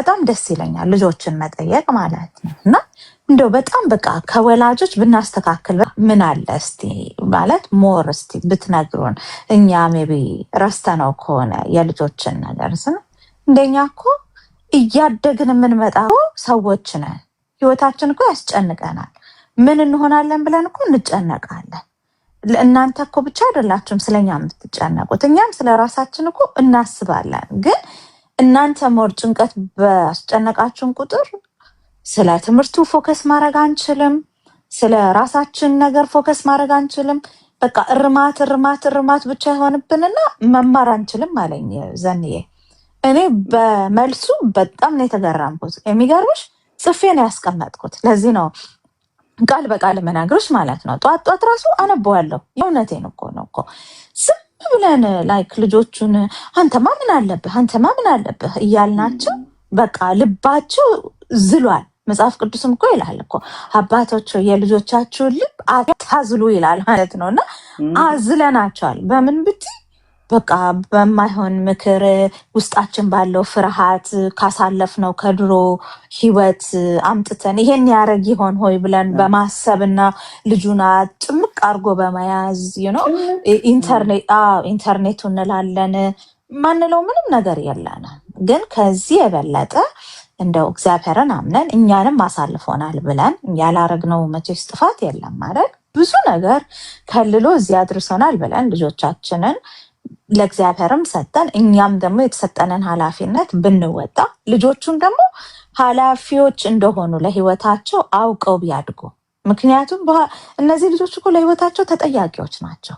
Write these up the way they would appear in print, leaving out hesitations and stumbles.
በጣም ደስ ይለኛል ልጆችን መጠየቅ ማለት ነው። እና እንደው በጣም በቃ ከወላጆች ብናስተካክል ምን አለ እስቲ ማለት ሞር እስቲ ብትነግሩን። እኛ ሜቢ ረስተነው ከሆነ የልጆችን ነገር እንደኛ እኮ እያደግን የምንመጣው ሰዎች ነን። ህይወታችን እኮ ያስጨንቀናል። ምን እንሆናለን ብለን እኮ እንጨነቃለን። እናንተ እኮ ብቻ አይደላችሁም ስለኛ የምትጨነቁት፣ እኛም ስለ ራሳችን እኮ እናስባለን። ግን እናንተ ሞር ጭንቀት ባስጨነቃችሁን ቁጥር ስለ ትምህርቱ ፎከስ ማድረግ አንችልም፣ ስለ ራሳችን ነገር ፎከስ ማድረግ አንችልም። በቃ እርማት ብቻ ይሆንብንና መማር አንችልም አለኝ ዘንዬ። እኔ በመልሱ በጣም ነው የተገረምኩት። የሚገርምሽ ጽፌ ነው ያስቀመጥኩት። ለዚህ ነው ቃል በቃል መናገርሽ ማለት ነው። ጧት ራሱ አነበዋለሁ። የእውነቴን እኮ ነው እኮ ዝም ብለን ላይክ ልጆቹን አንተማ ምን አለብህ እያልናቸው በቃ ልባቸው ዝሏል። መጽሐፍ ቅዱስም እኮ ይላል እኮ አባቶች የልጆቻችሁን ልብ አታዝሉ ይላል ማለት ነው። እና አዝለናቸዋል። በምን ብትይ በቃ በማይሆን ምክር ውስጣችን ባለው ፍርሃት ካሳለፍነው ከድሮ ህይወት አምጥተን ይሄን ያደረግ ይሆን ሆይ ብለን በማሰብና ልጁን ጭምቅ አድርጎ በመያዝ ኢንተርኔቱ እንላለን። ማንለው ምንም ነገር የለንም። ግን ከዚህ የበለጠ እንደው እግዚአብሔርን አምነን እኛንም አሳልፎናል ብለን ያላረግነው መቼስ ጥፋት የለም ማለት ብዙ ነገር ከልሎ እዚህ አድርሶናል ብለን ልጆቻችንን ለእግዚአብሔርም ሰጠን። እኛም ደግሞ የተሰጠንን ኃላፊነት ብንወጣ ልጆቹን ደግሞ ኃላፊዎች እንደሆኑ ለህይወታቸው አውቀው ቢያድጉ። ምክንያቱም እነዚህ ልጆች እኮ ለህይወታቸው ተጠያቂዎች ናቸው፣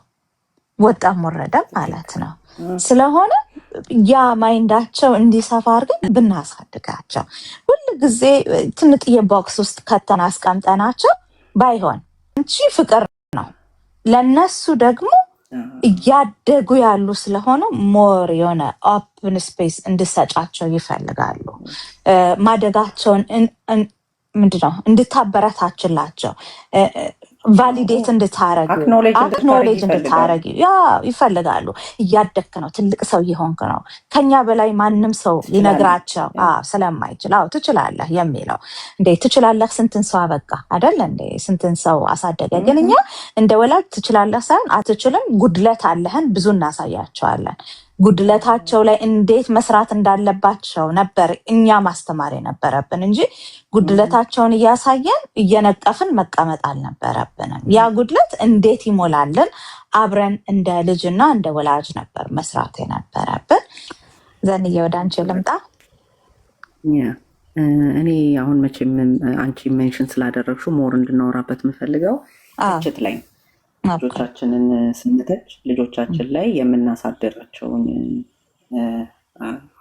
ወጣም ወረደም ማለት ነው። ስለሆነ ያ ማይንዳቸው እንዲሰፋ አድርገን ብናሳድጋቸው፣ ሁሉ ጊዜ ትንጥዬ ቦክስ ውስጥ ከተን አስቀምጠናቸው ባይሆን እንጂ ፍቅር ነው። ለነሱ ደግሞ እያደጉ ያሉ ስለሆነ ሞር የሆነ ኦፕን ስፔስ እንድሰጫቸው ይፈልጋሉ። ማደጋቸውን ምንድነው እንድታበረታችላቸው፣ ቫሊዴት እንድታረግ፣ አክኖሌጅ እንድታረግ ይፈልጋሉ። እያደግክ ነው፣ ትልቅ ሰው እየሆንክ ነው። ከኛ በላይ ማንም ሰው ሊነግራቸው ስለማይችል ትችላለህ የሚለው እንዴ ትችላለህ ስንትን ሰው አበቃ አይደለ እንዴ ስንትን ሰው አሳደገ። ግን እኛ እንደ ወላጅ ትችላለህ ሳይሆን አትችልም፣ ጉድለት አለህን ብዙ እናሳያቸዋለን። ጉድለታቸው ላይ እንዴት መስራት እንዳለባቸው ነበር እኛ ማስተማር የነበረብን እንጂ ጉድለታቸውን እያሳየን እየነቀፍን መቀመጥ አልነበረብንም። ያ ጉድለት እንዴት ይሞላልን አብረን እንደ ልጅና እንደ ወላጅ ነበር መስራት የነበረብን። ዘንዬ ወደ አንቺ ልምጣ። እኔ አሁን መቼም አንቺ ሜንሽን ስላደረግሽው ሞር እንድናወራበት የምፈልገው ትችት ላይ ልጆቻችንን ስንተች ልጆቻችን ላይ የምናሳደራቸውን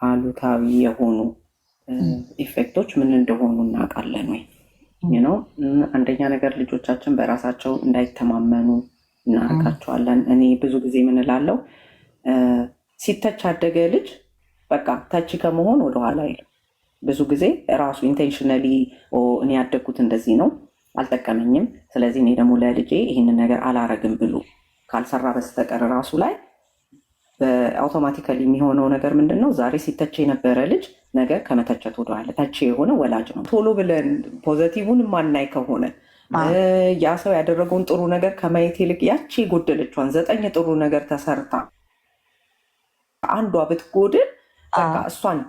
አሉታዊ የሆኑ ኢፌክቶች ምን እንደሆኑ እናውቃለን ወይ? አንደኛ ነገር ልጆቻችን በራሳቸው እንዳይተማመኑ እናደርጋቸዋለን። እኔ ብዙ ጊዜ ምን እላለሁ፣ ሲተች አደገ ልጅ በቃ ተች ከመሆን ወደኋላ አይልም። ብዙ ጊዜ ራሱ ኢንቴንሽናሊ እኔ ያደግኩት እንደዚህ ነው አልጠቀመኝም፣ ስለዚህ እኔ ደግሞ ለልጄ ይህንን ነገር አላረግም ብሎ ካልሰራ በስተቀር ራሱ ላይ በአውቶማቲካሊ የሚሆነው ነገር ምንድን ነው? ዛሬ ሲተች የነበረ ልጅ ነገር ከመተቸት ወደኋላ ተች የሆነ ወላጅ ነው። ቶሎ ብለን ፖዘቲቭን ማናይ ከሆነ ያ ሰው ያደረገውን ጥሩ ነገር ከማየት ይልቅ ያቺ የጎደለቿን 9 ጥሩ ነገር ተሰርታ አንዷ ብትጎድል እሷን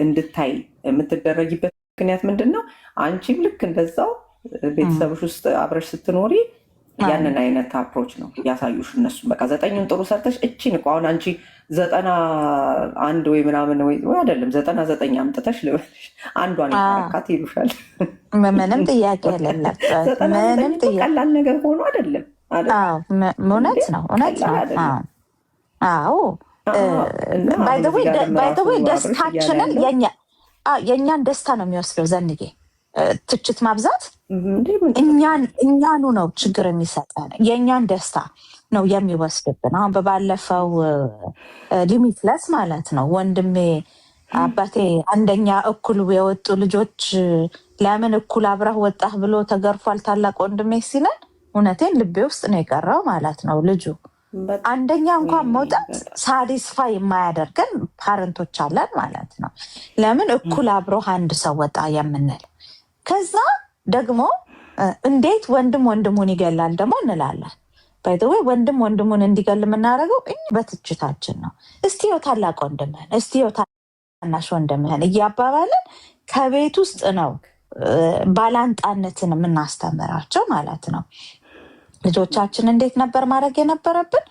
እንድታይ የምትደረጊበት ምክንያት ምንድን ነው? አንቺም ልክ እንደዛው ቤተሰብሽ ውስጥ አብረሽ ስትኖሪ ያንን አይነት አፕሮች ነው ያሳዩሽ እነሱ። በቃ 9ን ጥሩ ሰርተሽ እቺን እኮ አሁን አንቺ 91 ወይ ምናምን ወይ አይደለም 99 አምጥተሽ ልበልሽ አንዷን ካት ይሉሻል። ምንም ጥያቄ የሌለበት ምንም ጥያቄ ቀላል ነገር ሆኖ አይደለም። እውነት ነው። አዎ ባይ ዘ ዌይ ደስታችንን የእኛን ደስታ ነው የሚወስደው ዘንጌ። ትችት ማብዛት እኛኑ ነው ችግር የሚሰጠን፣ የእኛን ደስታ ነው የሚወስድብን። አሁን በባለፈው ሊሚትለስ ማለት ነው ወንድሜ አባቴ አንደኛ እኩል የወጡ ልጆች ለምን እኩል አብረህ ወጣህ ብሎ ተገርፏል ታላቅ ወንድሜ ሲለን እውነቴን ልቤ ውስጥ ነው የቀረው ማለት ነው። ልጁ አንደኛ እንኳን መውጣት ሳዲስፋይ የማያደርገን ፓረንቶች አለን ማለት ነው። ለምን እኩል አብሮ አንድ ሰው ወጣ የምንል ከዛ ደግሞ እንዴት ወንድም ወንድሙን ይገላል ደግሞ እንላለን። ባይዘዌ ወንድም ወንድሙን እንዲገል የምናደርገው በትችታችን ነው። እስቲዮ ታላቅ ወንድምህን፣ እስቲዮ ታናሽ ወንድምህን እያባባልን ከቤት ውስጥ ነው ባላንጣነትን የምናስተምራቸው ማለት ነው። ልጆቻችን እንዴት ነበር ማድረግ የነበረብን?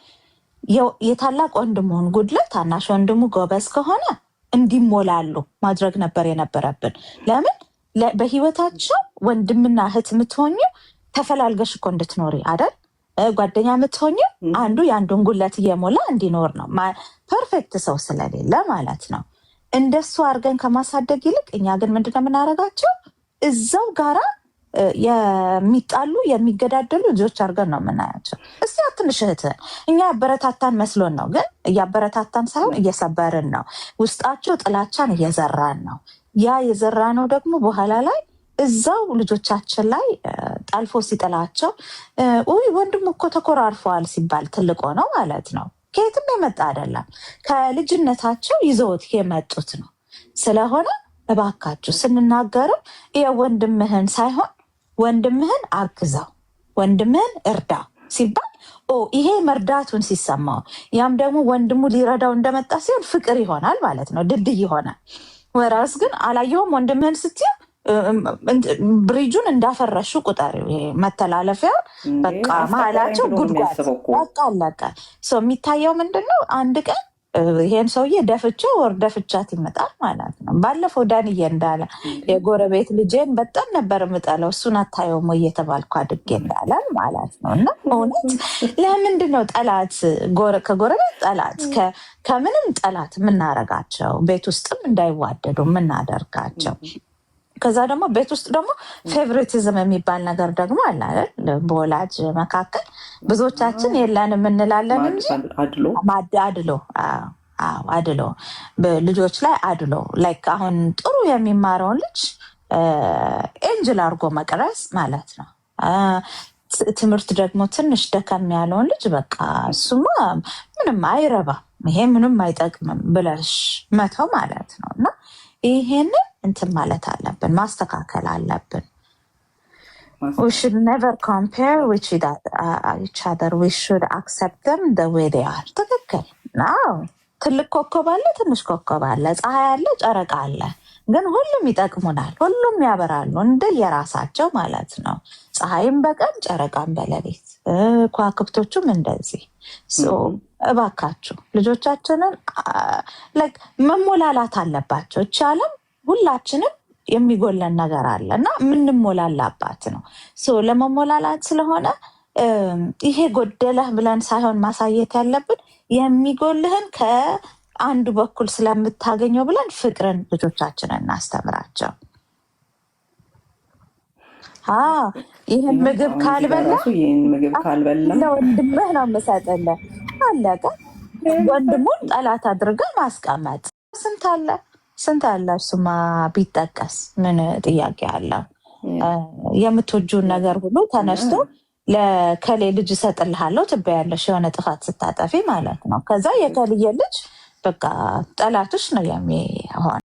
የታላቅ ወንድሙን ጉድለት ታናሽ ወንድሙ ጎበዝ ከሆነ እንዲሞላሉ ማድረግ ነበር የነበረብን። ለምን በህይወታቸው ወንድምና እህት የምትሆኙ ተፈላልገሽ እኮ እንድትኖሪ አይደል? ጓደኛ የምትሆኙ አንዱ የአንዱን ጉድለት እየሞላ እንዲኖር ነው። ፐርፌክት ሰው ስለሌለ ማለት ነው። እንደሱ አድርገን ከማሳደግ ይልቅ እኛ ግን ምንድነው የምናደርጋቸው? እዛው ጋራ የሚጣሉ የሚገዳደሉ ልጆች አድርገን ነው የምናያቸው። እስቲ ትንሽ እህትህን እኛ ያበረታታን መስሎን ነው፣ ግን እያበረታታን ሳይሆን እየሰበርን ነው። ውስጣቸው ጥላቻን እየዘራን ነው። ያ የዘራ ነው ደግሞ በኋላ ላይ እዛው ልጆቻችን ላይ ጠልፎ ሲጥላቸው ወንድም እኮ ተኮራርፈዋል ሲባል ትልቅ ሆነው ማለት ነው። ከየትም የመጣ አይደለም፣ ከልጅነታቸው ይዘውት የመጡት ነው። ስለሆነ እባካችሁ ስንናገርም ወንድምህን ሳይሆን ወንድምህን አግዘው፣ ወንድምህን እርዳ ሲባል ይሄ መርዳቱን ሲሰማው ያም ደግሞ ወንድሙ ሊረዳው እንደመጣ ሲሆን ፍቅር ይሆናል ማለት ነው፣ ድልድይ ይሆናል። ወራስ ግን አላየውም ወንድምህን ስትይ ብሪጁን እንዳፈረሹ ቁጠሪው። ይሄ መተላለፊያውን በቃ መሀላቸው ጉድጓድ በቃ አለቀ። የሚታየው ምንድነው? አንድ ቀን ይሄን ሰውዬ ደፍቼው ወር ደፍቻት ይመጣል ማለት ነው። ባለፈው ዳንዬ እንዳለ የጎረቤት ልጄን በጣም ነበር የምጠለው እሱን አታየውም እየተባልኩ አድጌ እንዳለን ማለት ነው። እና እውነት ለምንድነው ጠላት ከጎረቤት ጠላት ከምንም ጠላት የምናረጋቸው ቤት ውስጥም እንዳይዋደዱ የምናደርጋቸው? ከዛ ደግሞ ቤት ውስጥ ደግሞ ፌቨሪቲዝም የሚባል ነገር ደግሞ አለ አይደል? በወላጅ መካከል ብዙዎቻችን የለንም እንላለን እንጂ አድሎ ልጆች ላይ አድሎ ላይክ አሁን ጥሩ የሚማረውን ልጅ ኤንጅል አድርጎ መቅረጽ ማለት ነው። ትምህርት ደግሞ ትንሽ ደከም ያለውን ልጅ በቃ እሱማ ምንም አይረባም፣ ይሄ ምንም አይጠቅምም ብለሽ መተው ማለት ነው። እና ይሄንን እንትን ማለት አለብን፣ ማስተካከል አለብን። We should never compare with each other. We should accept them the way they are. ትክክል ነው። ትልቅ ኮከብ አለ፣ ትንሽ ኮከብ አለ፣ ፀሐይ አለ፣ ጨረቃ አለ። ግን ሁሉም ይጠቅሙናል፣ ሁሉም ያበራሉ እንደ የራሳቸው ማለት ነው። ፀሐይም በቀን ጨረቃም በሌሊት ከዋክብቶቹም እንደዚህ። እባካችሁ ልጆቻችንን መሞላላት አለባቸው። ይቻለም ሁላችንም የሚጎለን ነገር አለ እና የምንሞላላባት ነው። ለመሞላላት ስለሆነ ይሄ ጎደለህ ብለን ሳይሆን ማሳየት ያለብን የሚጎልህን ከአንዱ በኩል ስለምታገኘው ብለን ፍቅርን ልጆቻችንን እናስተምራቸው። ይህን ምግብ ካልበላ ለወንድምህ ነው የምሰጥልህ አለቀ። ወንድሙን ጠላት አድርገህ ማስቀመጥ ስንት አለ። እሱማ ቢጠቀስ ምን ጥያቄ አለው? የምትወጂውን ነገር ሁሉ ተነስቶ ለከሌ ልጅ እሰጥልሃለሁ ትበያለሽ፣ የሆነ ጥፋት ስታጠፊ ማለት ነው። ከዛ የከልየ ልጅ በቃ ጠላትሽ ነው የሚሆን።